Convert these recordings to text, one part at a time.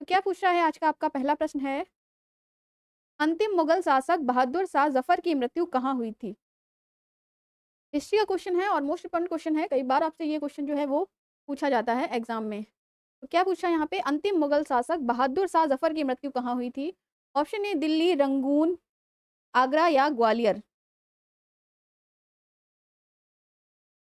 तो क्या पूछ रहा है आज का आपका पहला प्रश्न है, अंतिम मुगल शासक बहादुर शाह जफर की मृत्यु कहाँ हुई थी? हिस्ट्री का क्वेश्चन है और मोस्ट इंपोर्टेंट क्वेश्चन है। कई बार आपसे ये क्वेश्चन जो है वो पूछा जाता है एग्जाम में। तो क्या पूछा है यहाँ पे, अंतिम मुगल शासक बहादुर शाह जफर की मृत्यु कहाँ हुई थी? Option A Delhi, Rangoon, Agra या ग्वालियर।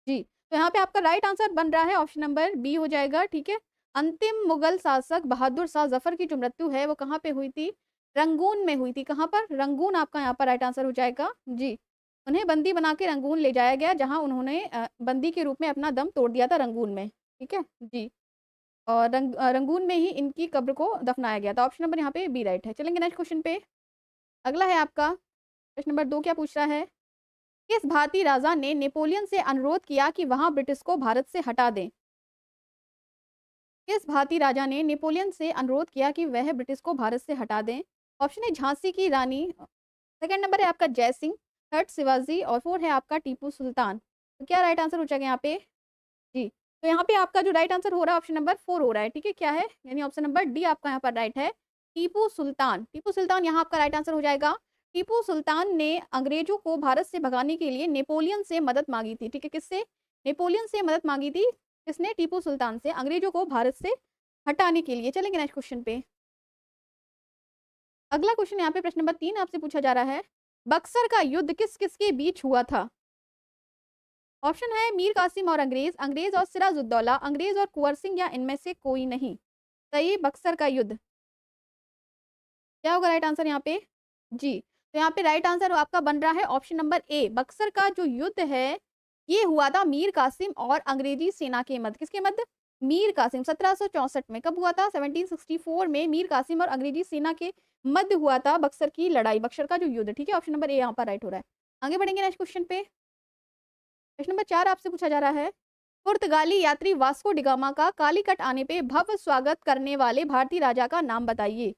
जी, तो यहाँ पे आपका राइट आंसर बन रहा है ऑप्शन नंबर बी हो जाएगा। ठीक है, अंतिम मुगल शासक बहादुर शाह जफर की जो मृत्यु है वो कहाँ पे हुई थी? रंगून में हुई थी। कहाँ पर? रंगून आपका यहाँ पर राइट आंसर हो जाएगा। जी, उन्हें बंदी बना के रंगून ले जाया गया, जहाँ उन्होंने बंदी के रूप में अपना दम तोड़ दिया था रंगून में। ठीक है जी, और रंगून में ही इनकी कब्र को दफनाया गया था। ऑप्शन नंबर यहाँ पे बी राइट है। चलेंगे नेक्स्ट क्वेश्चन पे। अगला है आपका प्रश्न नंबर 2। क्या पूछ रहा है, किस भारतीय राजा ने नेपोलियन से अनुरोध किया कि वहां ब्रिटिश को भारत से हटा दें? किस भारतीय राजा ने नेपोलियन से अनुरोध किया कि वह ब्रिटिश को भारत से हटा दें? ऑप्शन है झांसी की रानी, सेकंड नंबर है आपका जय सिंह, थर्ड शिवाजी और फोर्थ है आपका टीपू सुल्तान। तो क्या राइट आंसर हो जाएगा यहाँ पे? जी, तो यहाँ पे आपका जो राइट आंसर हो रहा है ऑप्शन नंबर 4 हो रहा है। ठीक है, क्या है, यानी ऑप्शन नंबर डी आपका यहाँ पर राइट है, टीपू सुल्तान। टीपू सुल्तान यहाँ आपका राइट आंसर हो जाएगा। टीपू सुल्तान ने अंग्रेजों को भारत से भगाने के लिए नेपोलियन से मदद मांगी थी। ठीक है, किससे? नेपोलियन से मदद मांगी थी। किसने? टीपू सुल्तान से, अंग्रेजों को भारत से हटाने के लिए। चलेंगे नेक्स्ट क्वेश्चन पे। अगला क्वेश्चन यहाँ पे प्रश्न नंबर 3 आपसे पूछा जा रहा है, बक्सर का युद्ध किस किस के बीच हुआ था? ऑप्शन है मीर कासिम और अंग्रेज, अंग्रेज और सिराजुद्दौला, अंग्रेज और कुंवर सिंह या इनमें से कोई नहीं। सही, बक्सर का युद्ध। क्या होगा राइट आंसर यहाँ पे? जी, तो यहाँ पे राइट आंसर आपका बन रहा है ऑप्शन नंबर ए। बक्सर का जो युद्ध है ये हुआ था मीर कासिम और अंग्रेजी सेना के मध्य। किसके मध्य? मीर कासिम। 1764 में। कब हुआ था? 1764 में मीर कासिम और अंग्रेजी सेना के मध्य हुआ था बक्सर की लड़ाई, बक्सर का जो युद्ध। ठीक है, ऑप्शन नंबर ए यहाँ पर राइट हो रहा है। आगे बढ़ेंगे नेक्स्ट क्वेश्चन पे। प्रश्न नंबर 4 आपसे पूछा जा रहा है, पुर्तगाली यात्री वास्को डिगामा का कालीकट आने पे भव्य स्वागत करने वाले भारतीय राजा का नाम बताइए।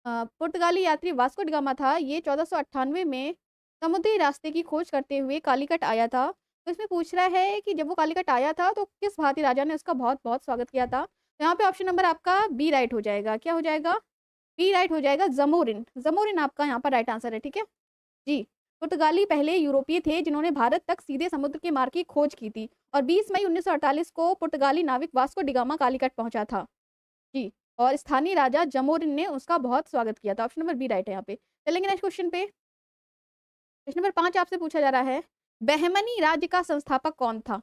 पुर्तगाली यात्री वास्को डिगामा था, ये 1498 में समुद्री रास्ते की खोज करते हुए कालीकट आया था। तो इसमें पूछ रहा है कि जब वो कालीकट आया था तो किस भारतीय राजा ने उसका बहुत बहुत स्वागत किया था? तो यहाँ पे ऑप्शन नंबर आपका बी राइट हो जाएगा। क्या हो जाएगा? बी राइट हो जाएगा, जमोरिन। जमोरिन आपका यहाँ पर राइट आंसर है। ठीक है जी, पुर्तगाली पहले यूरोपीय थे जिन्होंने भारत तक सीधे समुद्र के मार्ग की खोज की थी और 20 मई 1948 को पुर्तगाली नाविक वास्को डिगामा कालीकट पहुंचा था। जी, और स्थानीय राजा जमोरिन ने उसका बहुत स्वागत किया था। ऑप्शन नंबर बी राइट है यहाँ पे। चलेंगे नेक्स्ट क्वेश्चन पे। प्रश्न नंबर 5 आपसे पूछा जा रहा है, बहमनी राज्य का संस्थापक कौन था?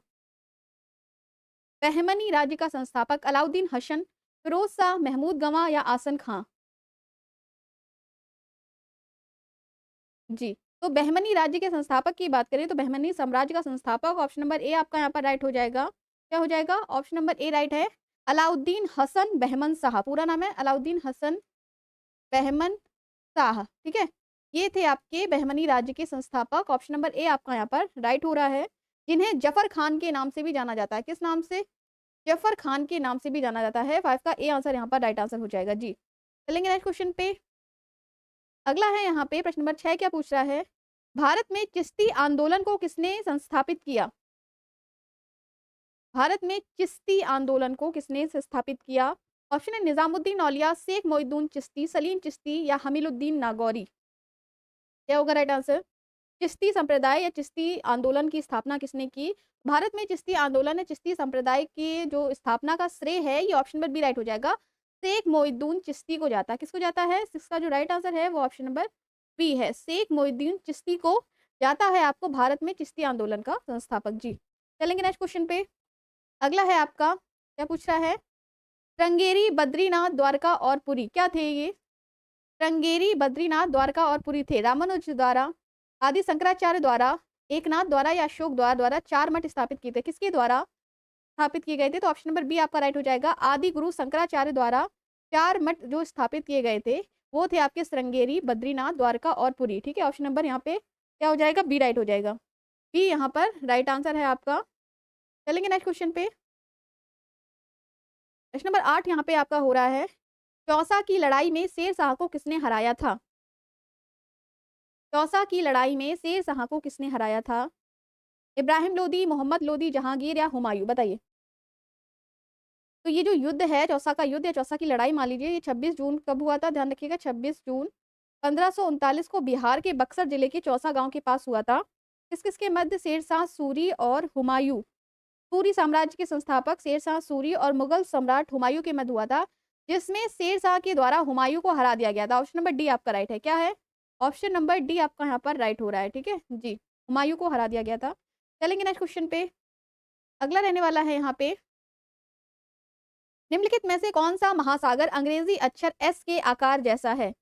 बहमनी राज्य का संस्थापक अलाउद्दीन हसन, फिरोज शाह, महमूद गवा या आसन खां। जी, तो बहमनी राज्य के संस्थापक की बात करें तो बहमनी साम्राज्य का संस्थापक ऑप्शन नंबर ए आपका यहाँ पर राइट हो जाएगा। क्या हो जाएगा? ऑप्शन नंबर ए राइट है, अलाउद्दीन हसन बहमन शाह। पूरा नाम है अलाउद्दीन हसन बहमन शाह। ठीक है, ये थे आपके बहमनी राज्य के संस्थापक। ऑप्शन नंबर ए आपका यहाँ पर राइट हो रहा है, जिन्हें जफर खान के नाम से भी जाना जाता है। किस नाम से? जफर खान के नाम से भी जाना जाता है। 5 का ए आंसर यहाँ पर राइट आंसर हो जाएगा। जी, चलेंगे नेक्स्ट क्वेश्चन पे। अगला है यहाँ पे प्रश्न नंबर 6। क्या पूछ रहा है, भारत में चिश्ती आंदोलन को किसने संस्थापित किया? भारत में चिश्ती आंदोलन को किसने स्थापित किया? ऑप्शन है निजामुद्दीन औलिया, शेख मोइनुद्दीन चिश्ती, सलीम चिश्ती या हमीलुद्दीन नागौरी। क्या होगा राइट आंसर? चिश्ती संप्रदाय या चिश्ती आंदोलन की स्थापना किसने की? भारत में चिश्ती आंदोलन या चिश्ती संप्रदाय की जो स्थापना का श्रेय है ये ऑप्शन नंबर बी राइट हो जाएगा, शेख मोइनुद्दीन चिश्ती को जाता है। किसको जाता है? इसका जो राइट आंसर है वो ऑप्शन नंबर बी है, शेख मोइनुद्दीन चिश्ती को जाता है आपको भारत में चिश्ती आंदोलन का संस्थापक। जी, चलेंगे नेक्स्ट क्वेश्चन पे। अगला है आपका, क्या पूछ रहा है, श्रृंगेरी, बद्रीनाथ, द्वारका और पुरी क्या थे ये? श्रृंगेरी, बद्रीनाथ, द्वारका और पुरी थे रामानुज द्वारा, आदि शंकराचार्य द्वारा, एकनाथ द्वारा या अशोक द्वारा 4 मठ स्थापित किए थे। किसके द्वारा स्थापित किए गए थे? तो ऑप्शन नंबर बी आपका राइट हो जाएगा, आदि गुरु शंकराचार्य द्वारा 4 मठ जो स्थापित किए गए थे वो थे आपके श्रृंगेरी, बद्रीनाथ, द्वारका और पुरी। ठीक है, ऑप्शन नंबर यहाँ पे क्या हो जाएगा? बी राइट हो जाएगा। बी यहाँ पर राइट आंसर है आपका। चलेंगे नेक्स्ट क्वेश्चन पे। प्रश्न नंबर 8 यहाँ पे आपका हो रहा है, चौसा की लड़ाई में शेर शाह को किसने हराया था? चौसा की लड़ाई में शेर शाह को किसने हराया था? इब्राहिम लोदी, मोहम्मद लोदी, जहांगीर या हुमायूं? बताइए। तो ये जो युद्ध है, चौसा का युद्ध या चौसा की लड़ाई मान लीजिए, ये 26 जून कब हुआ था, ध्यान रखिएगा, 26 जून 1539 को बिहार के बक्सर जिले के चौसा गांव के पास हुआ था। किस किस के मध्य? शेरशाह सूरी और हुमायूं। सूरी साम्राज्य के संस्थापक शेरशाह सूरी और मुगल सम्राट हुमायूं के मध्य हुआ था, जिसमें शेरशाह के द्वारा हुमायूं को हरा दिया गया था। ऑप्शन नंबर डी आपका राइट है। क्या है? ऑप्शन नंबर डी आपका यहाँ पर राइट हो रहा है। ठीक है जी, हुमायूं को हरा दिया गया था। चलेंगे नेक्स्ट क्वेश्चन पे। अगला रहने वाला है यहाँ पे, निम्नलिखित में से कौन सा महासागर अंग्रेजी अक्षर एस के आकार जैसा है?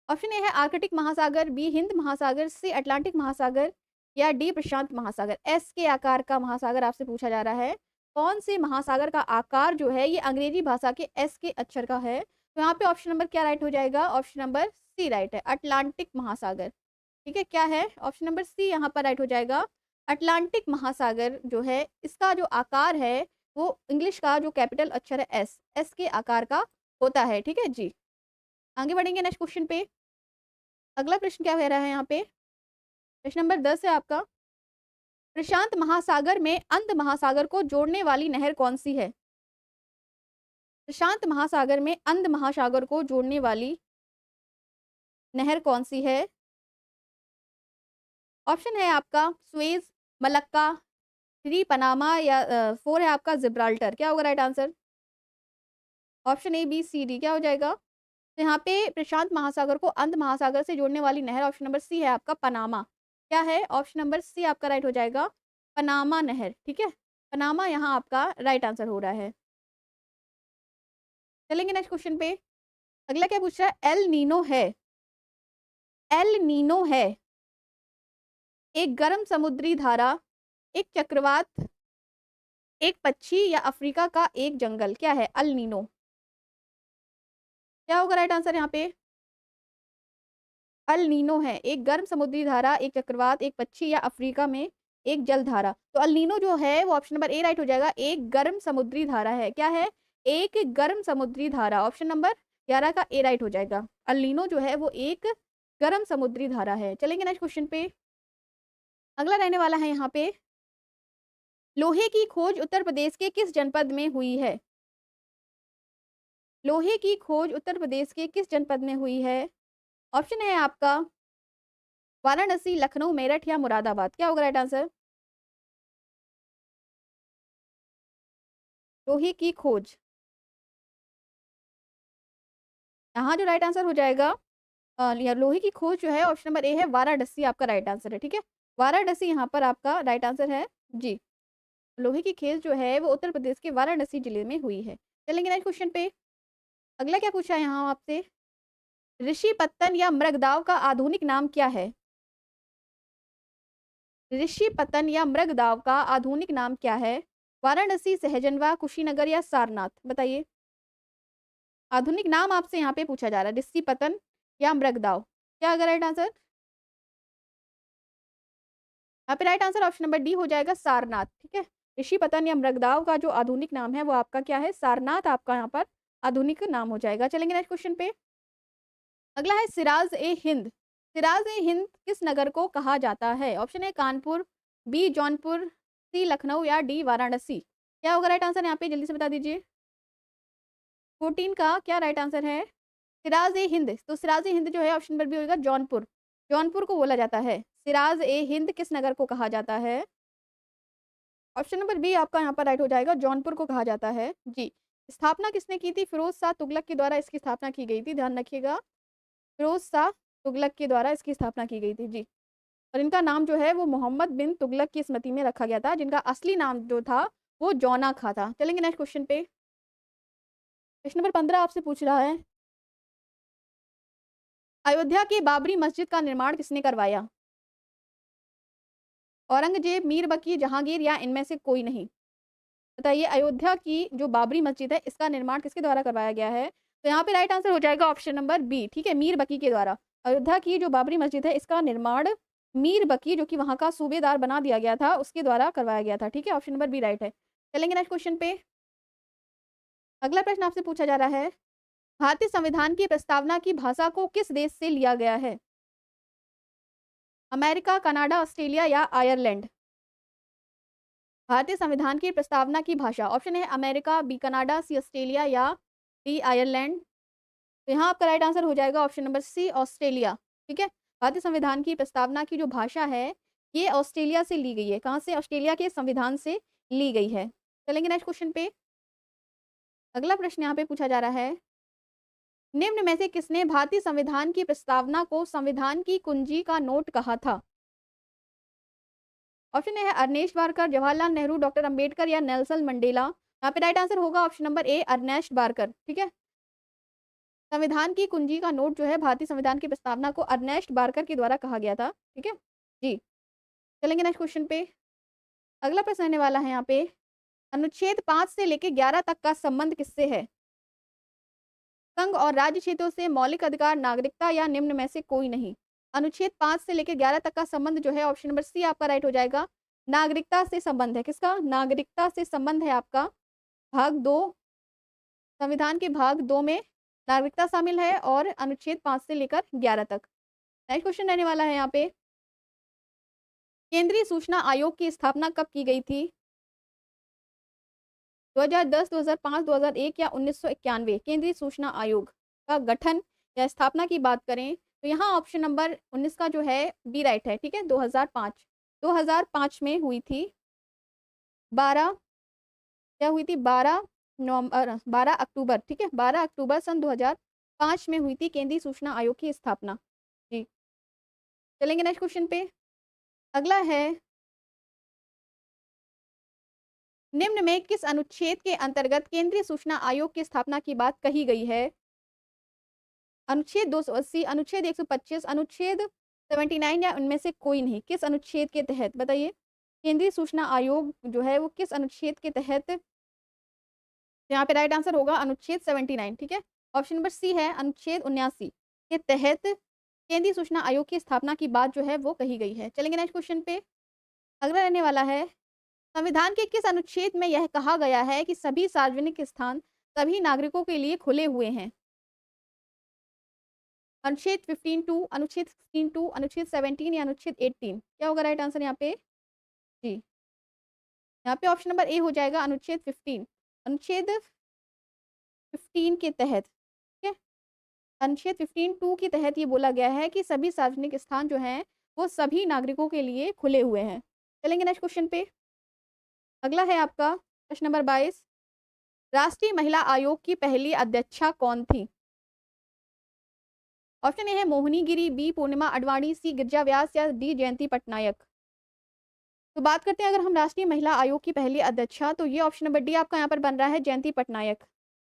ऑप्शन ए है आर्कटिक महासागर, बी हिंद महासागर, सी अटलांटिक महासागर या डी प्रशांत महासागर। एस के आकार का महासागर आपसे पूछा जा रहा है। कौन से महासागर का आकार जो है ये अंग्रेजी भाषा के एस के अक्षर का है? तो यहाँ पे ऑप्शन नंबर क्या राइट हो जाएगा? ऑप्शन नंबर सी राइट है, अटलांटिक महासागर। ठीक है, क्या है? ऑप्शन नंबर सी यहाँ पर राइट हो जाएगा। अटलांटिक महासागर जो है इसका जो आकार है वो इंग्लिश का जो कैपिटल अक्षर है एस, एस के आकार का होता है। ठीक है जी, आगे बढ़ेंगे नेक्स्ट क्वेश्चन पे। अगला प्रश्न क्या कह रहा है यहाँ पे? प्रश्न नंबर 10 है आपका, प्रशांत महासागर में अंध महासागर को जोड़ने वाली नहर कौन सी है? प्रशांत महासागर में अंध महासागर को जोड़ने वाली नहर कौन सी है? ऑप्शन है आपका सुएज, मलक्का, 3 पनामा या 4 है आपका जिब्राल्टर। क्या होगा right answer? Option A B C D क्या हो जाएगा? तो यहाँ पे प्रशांत महासागर को अंध महासागर से जोड़ने वाली नहर ऑप्शन नंबर सी है आपका पनामा। क्या है? ऑप्शन नंबर सी आपका राइट हो जाएगा, पनामा नहर। ठीक है, पनामा यहाँ आपका राइट आंसर हो रहा है। चलेंगे नेक्स्ट क्वेश्चन पे। अगला क्या पूछ रहा है? एल नीनो है, एल नीनो है एक गर्म समुद्री धारा, एक चक्रवात, एक पक्षी या अफ्रीका का एक जंगल। क्या है अल नीनो? क्या होगा राइट आंसर यहाँ पे? अल नीनो है एक गर्म समुद्री धारा, एक चक्रवात, एक पक्षी या अफ्रीका में एक जल धारा। तो अल नीनो जो है वो ऑप्शन नंबर ए राइट हो जाएगा, एक गर्म समुद्री धारा है। क्या है? एक गर्म समुद्री धारा। ऑप्शन नंबर 11 का ए राइट हो जाएगा। अल नीनो जो है वो एक गर्म समुद्री धारा है। चलेंगे नेक्स्ट क्वेश्चन पे। अगला रहने वाला है यहाँ पे, लोहे की खोज उत्तर प्रदेश के किस जनपद में हुई है? लोहे की खोज उत्तर प्रदेश के किस जनपद में हुई है? ऑप्शन है आपका वाराणसी, लखनऊ, मेरठ या मुरादाबाद। क्या होगा राइट आंसर? लोहे की खोज, यहाँ जो राइट आंसर हो जाएगा लोहे की खोज जो है ऑप्शन नंबर ए है, वाराणसी आपका राइट आंसर है। ठीक है, वाराणसी यहाँ पर आपका राइट आंसर है जी। लोहे की खेल जो है वो उत्तर प्रदेश के वाराणसी जिले में हुई है। चलेंगे नेक्स्ट क्वेश्चन पे। अगला क्या पूछा है यहाँ आपसे, ऋषि पत्तन या मृगदाव का आधुनिक नाम क्या है? ऋषि पतन या मृगदाव का आधुनिक नाम क्या है? वाराणसी, सहजनवा, कुशीनगर या सारनाथ। बताइए, आधुनिक नाम आपसे यहाँ पे पूछा जा रहा है, ऋषि पतन या मृगदाव। क्या अगर राइट आंसर? यहाँ पे right answer option number D हो जाएगा, सारनाथ। ठीक है, ऋषि पतन या मृगदाव का जो आधुनिक नाम है वो आपका क्या है? सारनाथ आपका यहाँ पर आधुनिक नाम हो जाएगा। चलेंगे नेक्स्ट क्वेश्चन पे। अगला है सिराज ए हिंद, सिराज ए हिंद किस नगर को कहा जाता है? ऑप्शन है कानपुर, बी जौनपुर, सी लखनऊ या डी वाराणसी। क्या होगा राइट आंसर यहाँ पे? जल्दी से बता दीजिए। 14 का क्या राइट आंसर है? सिराज ए हिंद। तो सिराज ए हिंद जो है ऑप्शन नंबर बी होगा, जौनपुर। जौनपुर को बोला जाता है। सिराज ए हिंद किस नगर को कहा जाता है? ऑप्शन नंबर बी आपका यहाँ पर राइट हो जाएगा, जौनपुर को कहा जाता है जी। स्थापना किसने की थी? फिरोज शाह तुगलक के द्वारा इसकी स्थापना की गई थी, ध्यान रखिएगा। फिरोज शाह तुगलक के द्वारा इसकी स्थापना की गई थी जी। और इनका नाम जो है वो मोहम्मद बिन तुगलक की स्मृति में रखा गया था, जिनका असली नाम जो था वो जौना खा था। चलेंगे नेक्स्ट क्वेश्चन पे। क्वेश्चन नंबर 15 आपसे पूछ रहा है, अयोध्या की बाबरी मस्जिद का निर्माण किसने करवाया? औरंगजेब, मीर बकी, जहांगीर या इनमें से कोई नहीं। बताइए, अयोध्या की जो बाबरी मस्जिद है इसका निर्माण किसके द्वारा करवाया गया है? तो यहाँ पे राइट आंसर हो जाएगा ऑप्शन नंबर बी। ठीक है, मीर बकी के द्वारा। अयोध्या की जो बाबरी मस्जिद है इसका निर्माण मीर बकी, जो कि वहां का सूबेदार बना दिया गया था, उसके द्वारा करवाया गया था। ठीक है, ऑप्शन नंबर बी राइट है। चलेंगे नेक्स्ट क्वेश्चन पे। अगला प्रश्न आपसे पूछा जा रहा है, भारतीय संविधान की प्रस्तावना की भाषा को किस देश से लिया गया है? अमेरिका, कनाडा, ऑस्ट्रेलिया या आयरलैंड। भारतीय संविधान की प्रस्तावना की भाषा। ऑप्शन है अमेरिका, बी कनाडा, सी ऑस्ट्रेलिया या डी आयरलैंड। तो यहाँ आपका राइट आंसर हो जाएगा ऑप्शन नंबर सी, ऑस्ट्रेलिया। ठीक है, भारतीय संविधान की प्रस्तावना की जो भाषा है ये ऑस्ट्रेलिया से ली गई है। कहाँ से? ऑस्ट्रेलिया के संविधान से ली गई है। चलेंगे नेक्स्ट क्वेश्चन पे। अगला प्रश्न यहाँ पे पूछा जा रहा है, निम्न में से किसने भारतीय संविधान की प्रस्तावना को संविधान की कुंजी का नोट कहा था? ऑप्शन है Ernest Barker, Jawaharlal Nehru, doctor Ambedkar या नेल्सन मंडेला। यहाँ पे राइट आंसर होगा option number A, Ernest Barker. ठीक है, संविधान की कुंजी का नोट जो है भारतीय संविधान की प्रस्तावना को अर्नेस्ट बारकर के द्वारा कहा गया था। ठीक है जी। चलेंगे नेक्स्ट क्वेश्चन पे। अगला प्रश्न आने वाला है यहाँ पे, अनुच्छेद 5 से लेकर 11 तक का संबंध किससे है? संघ और राज्य क्षेत्रों से, मौलिक अधिकार, नागरिकता या निम्न में से कोई नहीं। अनुच्छेद 5 से लेकर 11 तक का संबंध जो है ऑप्शन नंबर सी आपका राइट हो जाएगा, नागरिकता से संबंध है। किसका? नागरिकता से संबंध है आपका। भाग 2, संविधान के भाग 2 में नागरिकता शामिल है और अनुच्छेद 5 से लेकर 11 तक। नेक्स्ट क्वेश्चन रहने वाला है यहाँ पे, केंद्रीय सूचना आयोग की स्थापना कब की गई थी? 2010, 2005, 2001 या 1991। केंद्रीय सूचना आयोग का गठन या स्थापना की बात करें तो यहाँ ऑप्शन नंबर 19 का जो है बी राइट है। ठीक है, 2005 में हुई थी। 12 क्या हुई थी? 12 अक्टूबर। ठीक है, 12 अक्टूबर सन 2005 में हुई थी केंद्रीय सूचना आयोग की स्थापना। जी, चलेंगे नेक्स्ट क्वेश्चन पे। अगला है, निम्न में किस अनुच्छेद के अंतर्गत केंद्रीय सूचना आयोग की स्थापना की बात कही गई है? अनुच्छेद 280, अनुच्छेद 125, अनुच्छेद 79 या उनमें से कोई नहीं। किस अनुच्छेद के तहत बताइए? केंद्रीय सूचना आयोग जो है वो किस अनुच्छेद के तहत? यहाँ पे राइट आंसर होगा अनुच्छेद 79। ठीक है, ऑप्शन नंबर सी है, अनुच्छेद 79 के तहत केंद्रीय सूचना आयोग की स्थापना की बात जो है वो कही गई है। चलेंगे नेक्स्ट क्वेश्चन पे। अगला रहने वाला है, संविधान के किस अनुच्छेद में यह कहा गया है कि सभी सार्वजनिक स्थान सभी नागरिकों के लिए खुले हुए हैं? अनुच्छेद 15(2), अनुच्छेद 16(2), अनुच्छेद 17 या अनुच्छेद 18। क्या होगा राइट आंसर यहाँ पे? जी, यहाँ पे ऑप्शन नंबर ए हो जाएगा, अनुच्छेद 15। अनुच्छेद 15 के तहत, ठीक है, अनुच्छेद 15(2) के तहत ये बोला गया है कि सभी सार्वजनिक स्थान जो हैं वो सभी नागरिकों के लिए खुले हुए हैं। चलेंगे नेक्स्ट क्वेश्चन पे। अगला है आपका प्रश्न नंबर 22, राष्ट्रीय महिला आयोग की पहली अध्यक्षा कौन थी? ऑप्शन ए है मोहिनी गिरी, बी पूर्णिमा अडवाणी, सी गिरिजा व्यास या डी जयंती पटनायक। तो बात करते हैं अगर हम राष्ट्रीय महिला आयोग की पहली अध्यक्षा, तो ये ऑप्शन नंबर डी आपका यहाँ पर बन रहा है, जयंती पटनायक।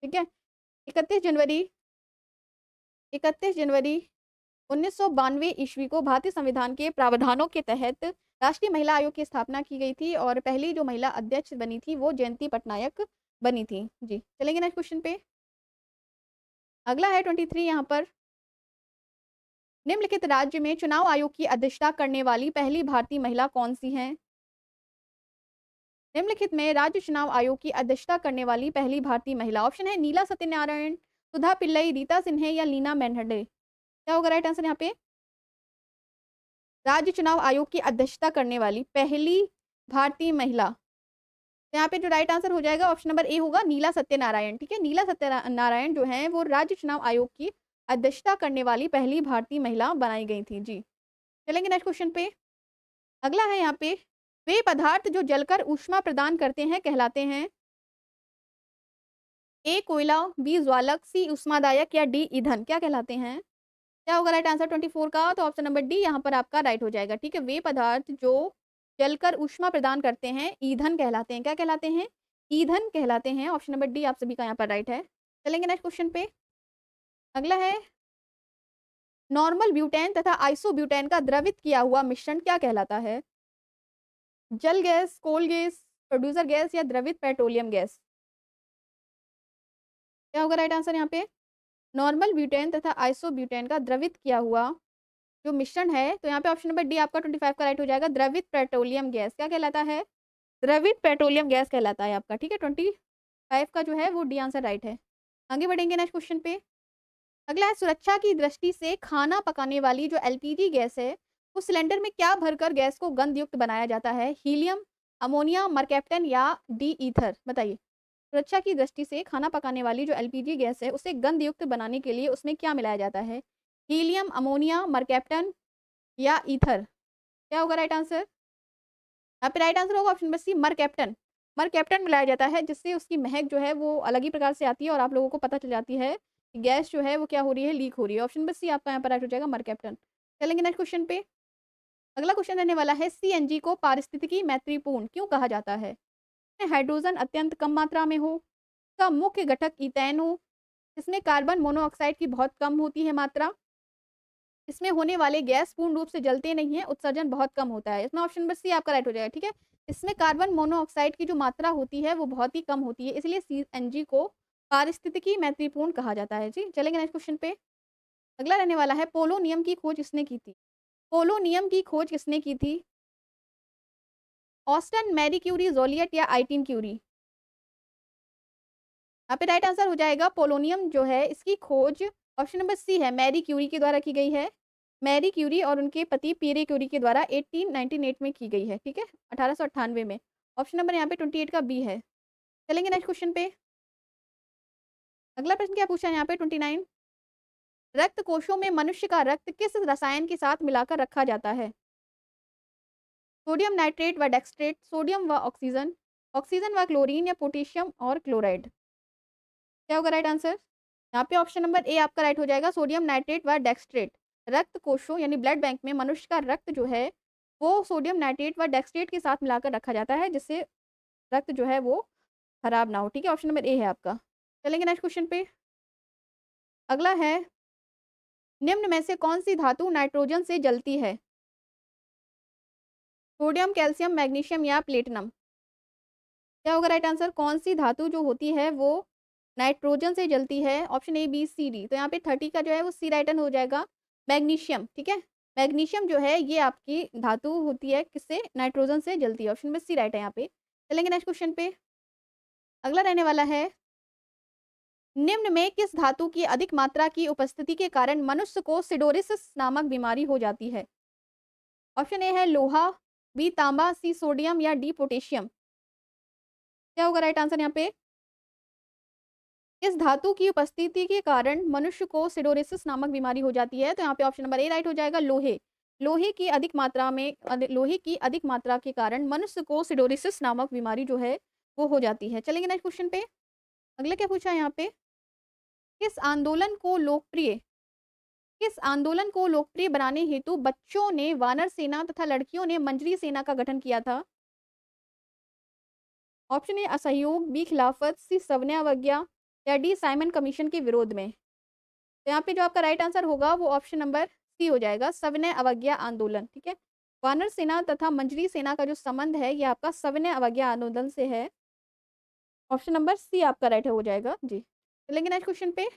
ठीक है, 31 जनवरी 1992 ईस्वी को भारतीय संविधान के प्रावधानों के तहत राष्ट्रीय महिला आयोग की स्थापना की गई थी और पहली जो महिला अध्यक्ष बनी थी वो जयंती पटनायक बनी थी। जी, चलेंगे नेक्स्ट क्वेश्चन पे। अगला है 23 यहाँ पर, निम्नलिखित राज्य में चुनाव आयोग की अध्यक्षता करने वाली पहली भारतीय महिला कौन सी है? निम्नलिखित में राज्य चुनाव आयोग की अध्यक्षता करने वाली पहली भारतीय महिला। ऑप्शन है नीला सत्यनारायण, सुधा पिल्लई, रीता सिन्हा या लीना मेनहडे। क्या होगा राइट आंसर यहाँ पे? राज्य चुनाव आयोग की अध्यक्षता करने वाली पहली भारतीय महिला, यहाँ पे जो राइट आंसर हो जाएगा ऑप्शन नंबर ए होगा, नीला सत्यनारायण। ठीक है, नीला सत्यनारायण जो है वो राज्य चुनाव आयोग की अध्यक्षता करने वाली पहली भारतीय महिला बनाई गई थी। जी, चलेंगे नेक्स्ट क्वेश्चन पे। अगला है यहाँ पे, वे पदार्थ जो जलकर ऊष्मा प्रदान करते हैं कहलाते हैं? ए कोयला, बी ज्वालक, सी ऊष्मादायक या डी ईंधन। क्या कहलाते हैं? क्या होगा राइट आंसर 24 का? तो ऑप्शन नंबर डी यहाँ पर आपका राइट हो जाएगा। ठीक है, वे पदार्थ जो जलकर ऊष्मा प्रदान करते हैं ईंधन कहलाते हैं। क्या कहलाते हैं? ईंधन कहलाते हैं। ऑप्शन नंबर डी आप सभी का यहाँ पर राइट है। चलेंगे नेक्स्ट क्वेश्चन पे। अगला है, नॉर्मल ब्यूटेन तथा आइसोब्यूटेन का द्रवित किया हुआ मिश्रण क्या कहलाता है? जल gas, coal gas, producer gas या द्रवित पेट्रोलियम गैस। क्या होगा राइट आंसर यहाँ पे? नॉर्मल ब्यूटेन तथा आइसोब्यूटेन का द्रवित किया हुआ जो मिश्रण है, तो यहाँ पे ऑप्शन नंबर डी आपका 25 का राइट हो जाएगा, द्रवित पेट्रोलियम गैस। क्या कहलाता है? द्रवित पेट्रोलियम गैस कहलाता है आपका। ठीक है, 25 का जो है वो डी आंसर राइट है। आगे बढ़ेंगे नेक्स्ट क्वेश्चन पे। अगला है, सुरक्षा की दृष्टि से खाना पकाने वाली जो एलपीजी गैस है उस सिलेंडर में क्या भरकर गैस को गंधयुक्त बनाया जाता है? हीलियम, अमोनिया, मरकैप्टन या डी ईथर? बताइए। सुरक्षा की दृष्टि से खाना पकाने वाली जो एलपीजी गैस है उसे गंधयुक्त बनाने के लिए उसमें क्या मिलाया जाता है? हीलियम, अमोनिया, मरकैप्टन या ईथर? क्या होगा राइट आंसर? यहाँ पे राइट आंसर होगा option number C, mercaptan. Mercaptan मिलाया जाता है जिससे उसकी महक जो है वो अलग ही प्रकार से आती है और आप लोगों को पता चल जाती है कि गैस जो है वो क्या हो रही है, लीक हो रही है। ऑप्शन नंबर सी आपका यहाँ पर राइट हो जाएगा, मरकैप्टन। चलेंगे नेक्स्ट क्वेश्चन पे। अगला क्वेश्चन रहने वाला है, सीएनजी को पारिस्थितिकी मैत्रीपूर्ण क्यों कहा जाता है? हाइड्रोजन अत्यंत कम मात्रा में हो, इसका मुख्य घटक ईथेन हो, इसमें कार्बन मोनोऑक्साइड की बहुत कम होती है मात्रा, इसमें होने वाले गैस पूर्ण रूप से जलते नहीं है, उत्सर्जन बहुत कम होता है। इसमें ऑप्शन नंबर सी आपका राइट हो जाएगा। ठीक है, इसमें कार्बन मोनोऑक्साइड की जो मात्रा होती है वो बहुत ही कम होती है, इसलिए सीएनजी को पारिस्थितिकी मैत्रीपूर्ण कहा जाता है। जी चलेंगे नेक्स्ट क्वेश्चन पे। अगला रहने वाला है, पोलोनियम की खोज किसने की थी? पोलोनियम की खोज किसने की थी? ऑस्टन, मैरी क्यूरी, जोलियट या आइटीन क्यूरी? यहाँ पे राइट आंसर हो जाएगा पोलोनियम जो है इसकी खोज ऑप्शन नंबर सी है, मैरी क्यूरी के द्वारा की गई है। मैरी क्यूरी और उनके पति पीरे क्यूरी के द्वारा 1898 में की गई है। ठीक है, 1898 में। ऑप्शन नंबर यहाँ पे 28 का बी है। चलेंगे नेक्स्ट क्वेश्चन पे। अगला प्रश्न क्या पूछा है यहाँ पे 29। रक्त कोशों में मनुष्य का रक्त किस रसायन के साथ मिलाकर रखा जाता है? सोडियम नाइट्रेट व डेक्सट्रेट, सोडियम व ऑक्सीजन, ऑक्सीजन व क्लोरीन या पोटेशियम और क्लोराइड? क्या होगा राइट आंसर? यहाँ पे ऑप्शन नंबर ए आपका राइट हो जाएगा, सोडियम नाइट्रेट व डेक्सट्रेट। रक्त कोशों यानी ब्लड बैंक में मनुष्य का रक्त जो है वो सोडियम नाइट्रेट व डेक्सट्रेट के साथ मिलाकर रखा जाता है जिससे रक्त जो है वो खराब ना हो। ठीक है, ऑप्शन नंबर ए है आपका। चलेंगे नेक्स्ट क्वेश्चन पे। अगला है, निम्न में से कौन सी धातु नाइट्रोजन से जलती है? सोडियम, कैल्शियम, मैग्नीशियम या प्लेटिनम? क्या होगा राइट आंसर? कौन सी धातु जो होती है वो नाइट्रोजन से जलती है? Option A, B, C, D. तो यहाँ पे 30 का जो है वो सी राइट आंसर हो जाएगा, मैग्नीशियम। ठीक है, मैग्नीशियम जो है ये आपकी धातु होती है किससे? नाइट्रोजन से जलती है। ऑप्शन में सी राइट है यहाँ पे। चलेंगे नेक्स्ट क्वेश्चन पे। अगला रहने वाला है, निम्न में किस धातु की अधिक मात्रा की उपस्थिति के कारण मनुष्य को सिडोरिसिस नामक बीमारी हो जाती है? ऑप्शन ए है लोहा, बी तांबा, सी सोडियम या डी पोटेशियम? क्या होगा राइट आंसर यहाँ पे? इस धातु की उपस्थिति के कारण मनुष्य को सिडोरिसिस नामक बीमारी हो जाती है। तो यहाँ पे ऑप्शन नंबर ए राइट हो जाएगा, लोहे। लोहे की अधिक मात्रा में लोहे की अधिक मात्रा के कारण मनुष्य को सिडोरिसिस नामक बीमारी जो है वो हो जाती है। चलेंगे नेक्स्ट क्वेश्चन पे। अगला क्या पूछा है यहाँ पे, किस आंदोलन को लोकप्रिय बनाने हेतु बच्चों ने वानर सेना तथा लड़कियों ने मंजरी सेना का गठन किया था? ऑप्शन ए असहयोग, बी खिलाफत, सी सविनय अवज्ञा या डी साइमन कमीशन के विरोध में? तो यहाँ पे जो आपका राइट आंसर होगा वो ऑप्शन नंबर सी हो जाएगा, सविनय अवज्ञा आंदोलन। ठीक है, वानर सेना तथा मंजरी सेना का जो संबंध है ये आपका सविनय अवज्ञा आंदोलन से है। ऑप्शन नंबर सी आपका राइट हो जाएगा। जी चलेंगे नेक्स्ट क्वेश्चन पे।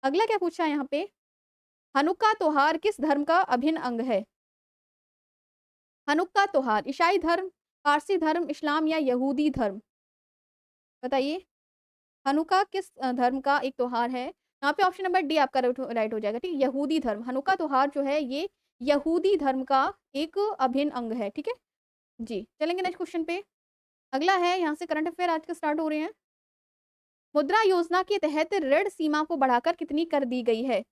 अगला क्या पूछा है यहाँ पे, हनुक्का त्योहार किस धर्म का अभिन्न अंग है? हनुक्का त्योहार ईसाई धर्म, पारसी धर्म, इस्लाम या यहूदी धर्म? बताइए, हनुक्का किस धर्म का एक त्योहार है? यहाँ पे ऑप्शन नंबर डी आपका राइट हो जाएगा। ठीक है, यहूदी धर्म। हनुक्का त्योहार जो है ये यहूदी धर्म का एक अभिन्न अंग है। ठीक है जी, चलेंगे नेक्स्ट क्वेश्चन पे। अगला है, यहाँ से करंट अफेयर आज के स्टार्ट हो रहे हैं। मुद्रा योजना के तहत ऋण सीमा को बढ़ाकर कितनी कर दी गई है?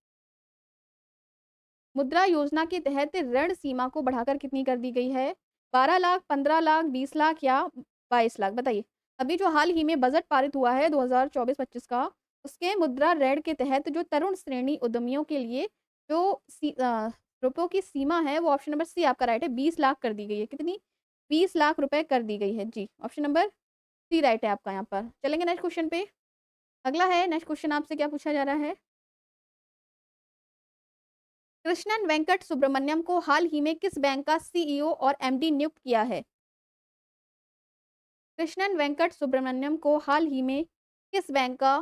मुद्रा योजना के तहत ऋण सीमा को बढ़ाकर कितनी कर दी गई है? 12 लाख, 15 लाख, 20 लाख या 22 लाख? बताइए। अभी जो हाल ही में बजट पारित हुआ है 2024-25 का, उसके मुद्रा ऋण के तहत जो तरुण श्रेणी उद्यमियों के लिए जो रुपयों की सीमा है वो ऑप्शन नंबर सी आपका राइट है, 20 लाख कर दी गई है। कितनी? 20 लाख रुपए कर दी गई है। जी ऑप्शन नंबर सी राइट है आपका यहाँ पर। चलेंगे नेक्स्ट क्वेश्चन पे। अगला है, नेक्स्ट क्वेश्चन आपसे क्या पूछा जा रहा है, कृष्णन वेंकट सुब्रमण्यम को हाल ही में किस बैंक का सीईओ और एमडी नियुक्त किया है? कृष्णन वेंकट सुब्रमण्यम को हाल ही में किस बैंक का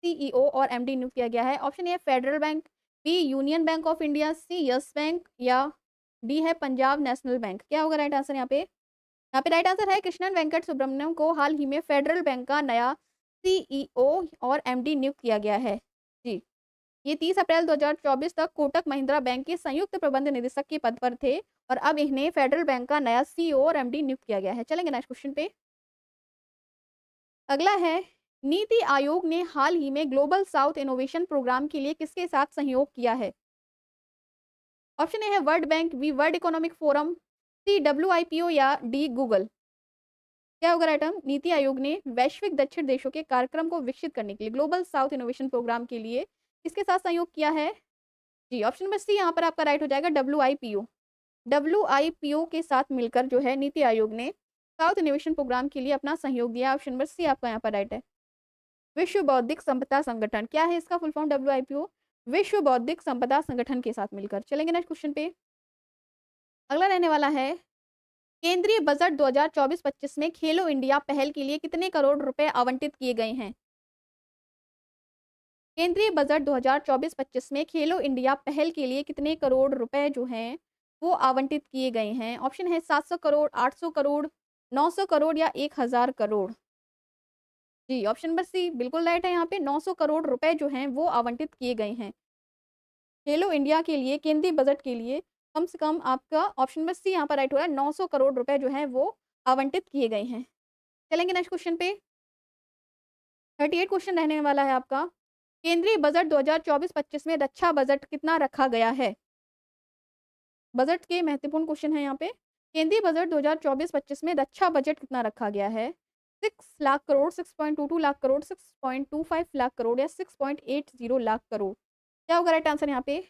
सीईओ और एमडी नियुक्त किया गया है? Option A Federal Bank, B Union Bank of India, C Yes Bank या डी है पंजाब नेशनल बैंक? क्या होगा राइट आंसर यहाँ पे? यहाँ पे राइट आंसर है, कृष्णन वेंकट सुब्रमण्यम को हाल ही में फेडरल बैंक का नया सीईओ और एमडी नियुक्त किया गया है। जी, ये 30 अप्रैल 2024 तक कोटक महिंद्रा बैंक के संयुक्त प्रबंध निदेशक के पद पर थे और अब इन्हें फेडरल बैंक का नया CEO और MD नियुक्त किया गया है। चलेंगे नेक्स्ट क्वेश्चन पे। अगला है, नीति आयोग ने हाल ही में ग्लोबल साउथ इनोवेशन प्रोग्राम के लिए किसके साथ सहयोग किया है? ऑप्शन ए है World Bank, B World Economic Forum, C WIPO या डी गूगल। क्या होगा राइट आंसर? नीति आयोग ने वैश्विक दक्षिण देशों के कार्यक्रम को विकसित करने के लिए ग्लोबल साउथ इनोवेशन प्रोग्राम के लिए किसके साथ सहयोग किया है? जी, ऑप्शन नंबर सी यहाँ पर आपका राइट हो जाएगा, WIPO। WIPO के साथ मिलकर जो है नीति आयोग ने साउथ इनोवेशन प्रोग्राम के लिए अपना सहयोग दिया। ऑप्शन नंबर सी आपका यहाँ पर राइट है। विश्व बौद्धिक संपदा संगठन, क्या है इसका फुल फॉर्म? WIPO, विश्व बौद्धिक संपदा संगठन के साथ मिलकर। चलेंगे नेक्स्ट क्वेश्चन पे। अगला रहने वाला है, केंद्रीय बजट 2024-25 में खेलो इंडिया पहल के लिए कितने करोड़ रुपए आवंटित किए गए हैं? केंद्रीय बजट 2024-25 में खेलो इंडिया पहल के लिए कितने करोड़ रुपए जो हैं वो आवंटित किए गए हैं? ऑप्शन है 700 करोड़, 800 करोड़, 900 करोड़ या 1000 करोड़। जी, ऑप्शन नंबर सी बिल्कुल राइट है। यहाँ पे 900 करोड़ रुपए जो हैं वो आवंटित किए गए हैं खेलो इंडिया के लिए। केंद्रीय बजट के लिए कम से कम आपका ऑप्शन नंबर सी यहाँ पर राइट हो रहा है, 900 करोड़ रुपए जो हैं वो आवंटित किए गए हैं। चलेंगे नेक्स्ट क्वेश्चन पे। 38 क्वेश्चन रहने वाला है आपका। केंद्रीय बजट 2024-25 में रक्षा बजट कितना रखा गया है? बजट के महत्वपूर्ण क्वेश्चन है यहाँ पे। केंद्रीय बजट 2024-25 में रक्षा बजट कितना रखा गया है? 6 लाख करोड़, 6.22 लाख करोड़, 6.25 लाख करोड़ या 6.80 लाख करोड़। क्या होगा राइट आंसर यहाँ पे?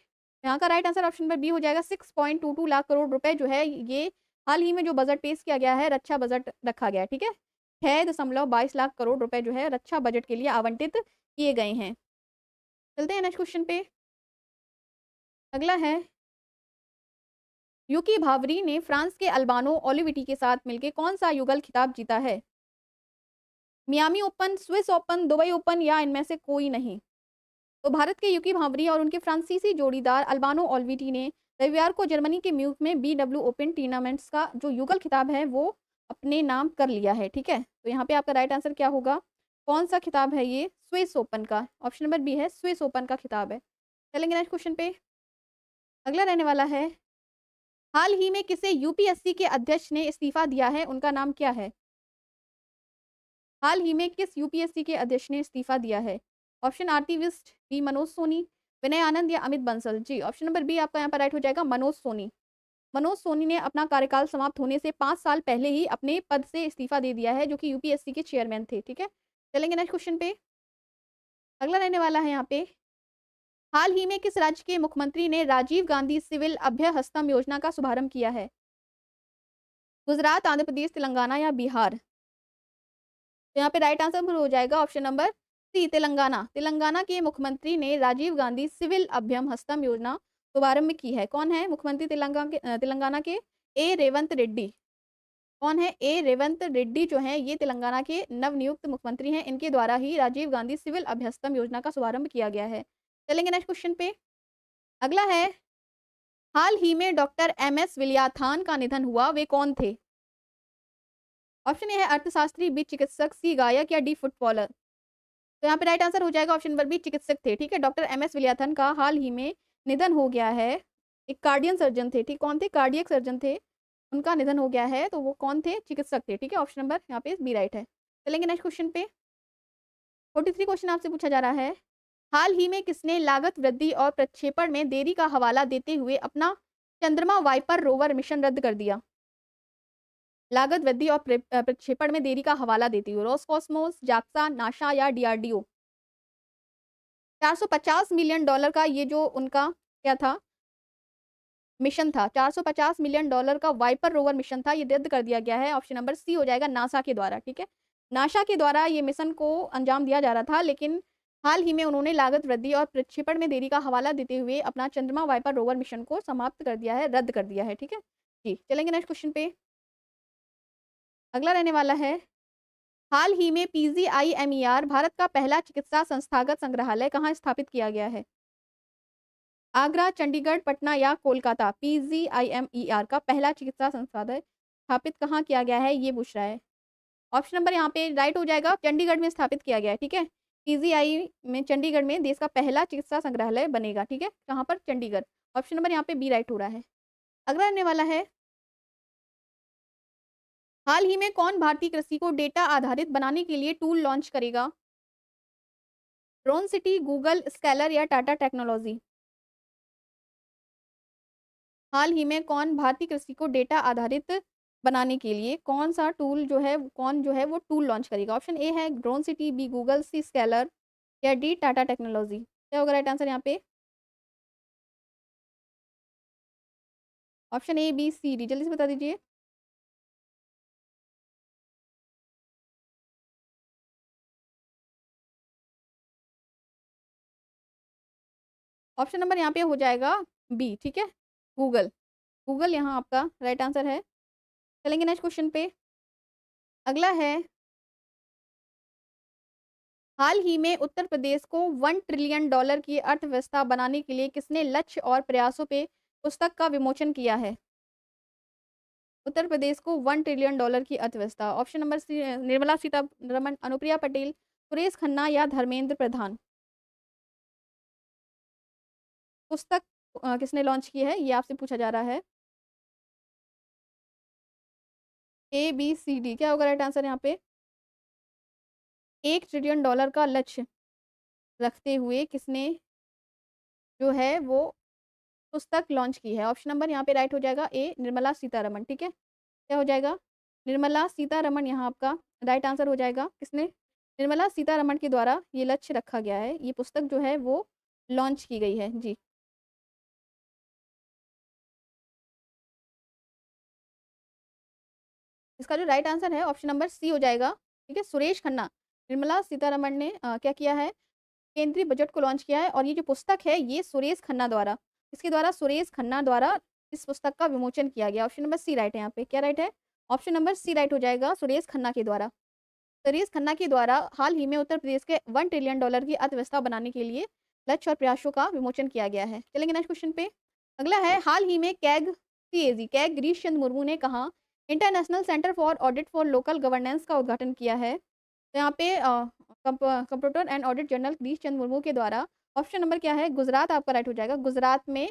यहाँ का right answer option number B हो जाएगा। 6.22 लाख करोड़ रुपए जो है ये हाल ही में जो बजट पेश किया गया है रक्षा बजट रखा गया है। ठीक है, 6.22 लाख करोड़ रुपए जो है रक्षा बजट के लिए आवंटित किए गए हैं। चलते हैं नेक्स्ट क्वेश्चन पे। अगला है, यूकी भावरी ने फ्रांस के अल्बानो ओलिविटी के साथ मिलकर कौन सा युगल खिताब जीता है? Miami open, Swiss open, Dubai open या इनमें से कोई नहीं। तो भारत के यूकी भावरी और उनके फ्रांसीसी जोड़ीदार अल्बानो ओलिविटी ने रविवार को जर्मनी के म्यूनिख में BW ओपन टूर्नामेंट्स का जो युगल खिताब है वो अपने नाम कर लिया है। ठीक है, तो यहाँ पे आपका राइट आंसर क्या होगा? कौन सा खिताब है ये? स्विस ओपन का। ऑप्शन नंबर बी है, स्विस ओपन का खिताब है। चलेंगे नेक्स्ट क्वेश्चन पे। अगला रहने वाला है, हाल ही में किसे UPSC के अध्यक्ष ने इस्तीफा दिया है, उनका नाम क्या है? हाल ही में किस UPSC के अध्यक्ष ने इस्तीफा दिया है? ऑप्शन आरती विस्ट, बी मनोज सोनी, विनय आनंद या अमित बंसल। जी, ऑप्शन नंबर बी आपका यहाँ पर राइट हो जाएगा, मनोज सोनी। मनोज सोनी ने अपना कार्यकाल समाप्त होने से 5 साल पहले ही अपने पद से इस्तीफा दे दिया है, जो कि UPSC के चेयरमैन थे। ठीक है, चलेंगे नेक्स्ट क्वेश्चन पे। अगला रहने वाला है यहाँ पे, हाल ही में किस राज्य के मुख्यमंत्री ने राजीव गांधी सिविल अभ्यहस्तम योजना का शुभारंभ किया है? गुजरात, आंध्र प्रदेश, तेलंगाना या बिहार। तो यहाँ पे राइट आंसर हो जाएगा option number C, Telangana. Telangana के मुख्यमंत्री ने राजीव गांधी सिविल अभ्यम हस्तम योजना शुभारंभ की है। कौन है मुख्यमंत्री तेलंगाना के? ए रेवंत रेड्डी। कौन है? ए रेवंत रेड्डी जो है ये तेलंगाना के नवनियुक्त मुख्यमंत्री हैं। इनके द्वारा ही राजीव गांधी सिविल अभ्यस्तम योजना का शुभारंभ किया गया है। चलेंगे नेक्स्ट क्वेश्चन पे। अगला है, हाल ही में डॉक्टर MS विलियाथान का निधन हुआ, वे कौन थे? ऑप्शन ए है अर्थशास्त्री, बी चिकित्सक, सी गायक या डी फुटबॉलर। तो यहाँ पे राइट आंसर हो जाएगा ऑप्शन नंबर बी, चिकित्सक थे। ठीक है, डॉक्टर MS विलियाथन का हाल ही में निधन हो गया है। एक कार्डियन सर्जन थे। ठीक, कौन थे? कार्डियक सर्जन थे, उनका निधन हो गया है। तो वो कौन थे? चिकित्सक थे। ठीक है, ऑप्शन नंबर यहाँ पे बी राइट है। चलेंगे नेक्स्ट क्वेश्चन पे। 43 क्वेश्चन आपसे पूछा जा रहा है, हाल ही में किसने लागत वृद्धि और प्रक्षेपण में देरी का हवाला देते हुए अपना चंद्रमा वाइपर रोवर मिशन रद्द कर दिया? लागत वृद्धि और प्रक्षेपण में देरी का हवाला देती हुई रोसकॉस्मोस, जाक्सा, नासा या DRDO। 450 मिलियन डॉलर का ये जो उनका क्या था, मिशन था, 450 मिलियन डॉलर का वाइपर रोवर मिशन था, ये रद्द कर दिया गया है। ऑप्शन नंबर सी हो जाएगा, नासा के द्वारा। ठीक है, नासा के द्वारा ये मिशन को अंजाम दिया जा रहा था, लेकिन हाल ही में उन्होंने लागत वृद्धि और प्रक्षेपण में देरी का हवाला देते हुए अपना चंद्रमा वाइपर रोवर मिशन को समाप्त कर दिया है, रद्द कर दिया है। ठीक है जी, चलेंगे नेक्स्ट क्वेश्चन पे। अगला रहने वाला है, हाल ही में PGIMER भारत का पहला चिकित्सा संस्थागत संग्रहालय कहाँ स्थापित किया गया है? आगरा, चंडीगढ़, पटना या कोलकाता। PGIMER का पहला चिकित्सा संस्थागत स्थापित कहाँ किया गया है, ये पूछ रहा है। ऑप्शन नंबर यहाँ पे राइट हो जाएगा, चंडीगढ़ में स्थापित किया गया है। ठीक है, PGI में चंडीगढ़ में देश का पहला चिकित्सा संग्रहालय बनेगा। ठीक है, कहाँ पर? चंडीगढ़। ऑप्शन नंबर यहाँ पे बी राइट हो रहा है। अगला आने वाला है, हाल ही में कौन भारतीय कृषि को डेटा आधारित बनाने के लिए टूल लॉन्च करेगा? ड्रोन सिटी, गूगल, स्केलर या टाटा टेक्नोलॉजी? हाल ही में कौन भारतीय कृषि को डेटा आधारित बनाने के लिए कौन सा टूल जो है वो टूल लॉन्च करेगा? ऑप्शन ए है drone city, B Google, C Scaler या डी टाटा टेक्नोलॉजी? क्या होगा राइट आंसर यहाँ पे? Option A, B, C, D, जल्दी से बता दीजिए। ऑप्शन नंबर यहाँ पे हो जाएगा बी, ठीक है, गूगल। गूगल यहाँ आपका राइट आंसर है। चलेंगे नेक्स्ट क्वेश्चन पे। अगला है, हाल ही में उत्तर प्रदेश को $1 ट्रिलियन की अर्थव्यवस्था बनाने के लिए किसने लक्ष्य और प्रयासों पे पुस्तक का विमोचन किया है? उत्तर प्रदेश को $1 ट्रिलियन की अर्थव्यवस्था। Option number C Nirmala Sitharaman, Anupriya Patel, Suresh Khanna या धर्मेंद्र प्रधान? पुस्तक किसने लॉन्च की है ये आपसे पूछा जा रहा है। ए, बी, सी, डी, क्या होगा राइट आंसर यहाँ पे? $1 ट्रिलियन का लक्ष्य रखते हुए किसने जो है वो पुस्तक लॉन्च की है? ऑप्शन नंबर यहाँ पे राइट हो जाएगा ए, निर्मला सीतारमण, ठीक है। क्या हो जाएगा? निर्मला सीतारमण यहाँ आपका राइट आंसर हो जाएगा। किसने? निर्मला सीतारमण के द्वारा ये लक्ष्य रखा गया है, ये पुस्तक जो है वो लॉन्च की गई है जी। इसका जो राइट आंसर है ऑप्शन नंबर सी हो जाएगा, ठीक है, सुरेश खन्ना। निर्मला सीतारमण ने क्या किया है? केंद्रीय बजट को लॉन्च किया है और ये जो पुस्तक है ये सुरेश खन्ना द्वारा, इसके द्वारा सुरेश खन्ना द्वारा इस पुस्तक का विमोचन किया गया। ऑप्शन नंबर सी राइट है यहाँ पे। क्या राइट है? ऑप्शन नंबर सी राइट हो जाएगा, सुरेश खन्ना के द्वारा। सुरेश खन्ना के द्वारा हाल ही में उत्तर प्रदेश के $1 ट्रिलियन की अर्थव्यवस्था बनाने के लिए लक्ष्य और प्रयासों का विमोचन किया गया है। चलेंगे नेक्स्ट क्वेश्चन पे। अगला है, हाल ही में कैग गिरीश चंद्र मुर्मू ने कहा international centre for audit for local governance का उद्घाटन किया है? तो यहाँ पे comptroller and audit general Girish Chandra Murmu के द्वारा, ऑप्शन नंबर क्या है? गुजरात आपका राइट हो जाएगा। गुजरात में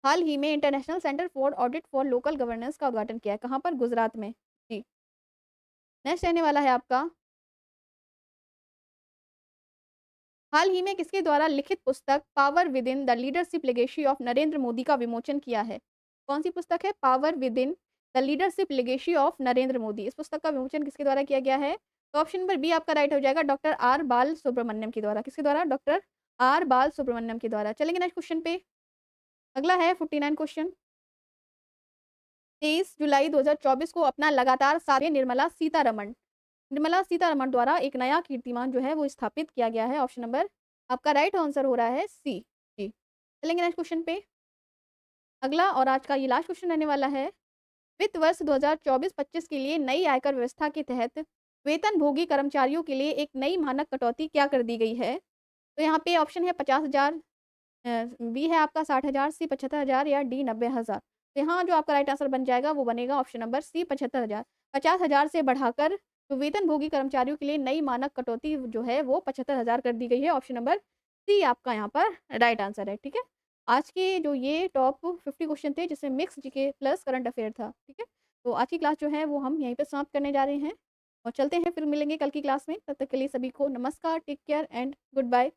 हाल ही में international centre for audit for local governance का उद्घाटन किया है। कहाँ पर? गुजरात में जी। नेक्स्ट रहने वाला है आपका, हाल ही में किसके द्वारा लिखित पुस्तक power with in the leadership legacy of Narendra Modi का विमोचन किया है? कौन सी पुस्तक है? Power with in the leadership legacy of Narendra Modi. इस पुस्तक का विमोचन किसके द्वारा किया गया है? तो ऑप्शन नंबर बी आपका राइट हो जाएगा, डॉक्टर आर बाल सुब्रमण्यम के द्वारा। किसके द्वारा? डॉक्टर आर बाल सुब्रमण्यम के द्वारा। चलेंगे नेक्स्ट क्वेश्चन पे। अगला है 49 क्वेश्चन। 23 जुलाई 2024 को अपना लगातार सातवें निर्मला सीतारमण द्वारा एक नया कीर्तिमान जो है वो स्थापित किया गया है। ऑप्शन नंबर आपका राइट आंसर हो रहा है सी जी। चलेंगे नेक्स्ट क्वेश्चन पे। अगला और आज का ये लास्ट क्वेश्चन रहने वाला है, वित्त वर्ष 2024-25 के लिए नई आयकर व्यवस्था के तहत वेतनभोगी कर्मचारियों के लिए एक नई मानक कटौती क्या कर दी गई है? तो यहाँ पे ऑप्शन है 50,000, बी है आपका 60,000, सी 75,000 या डी 90,000। तो यहाँ जो आपका राइट आंसर बन जाएगा वो बनेगा ऑप्शन नंबर सी 75,000। 50,000 से बढ़ाकर तो वेतनभोगी कर्मचारियों के लिए नई मानक कटौती जो है वो 75,000 कर दी गई है। ऑप्शन नंबर सी आपका यहाँ पर राइट आंसर है, ठीक है। आज के जो ये टॉप 50 क्वेश्चन थे जिसमें mix GK plus current affair था, ठीक है। तो आज की क्लास जो है वो हम यहीं पे समाप्त करने जा रहे हैं और चलते हैं, फिर मिलेंगे कल की क्लास में। तब तक के लिए सभी को नमस्कार, take care and good bye.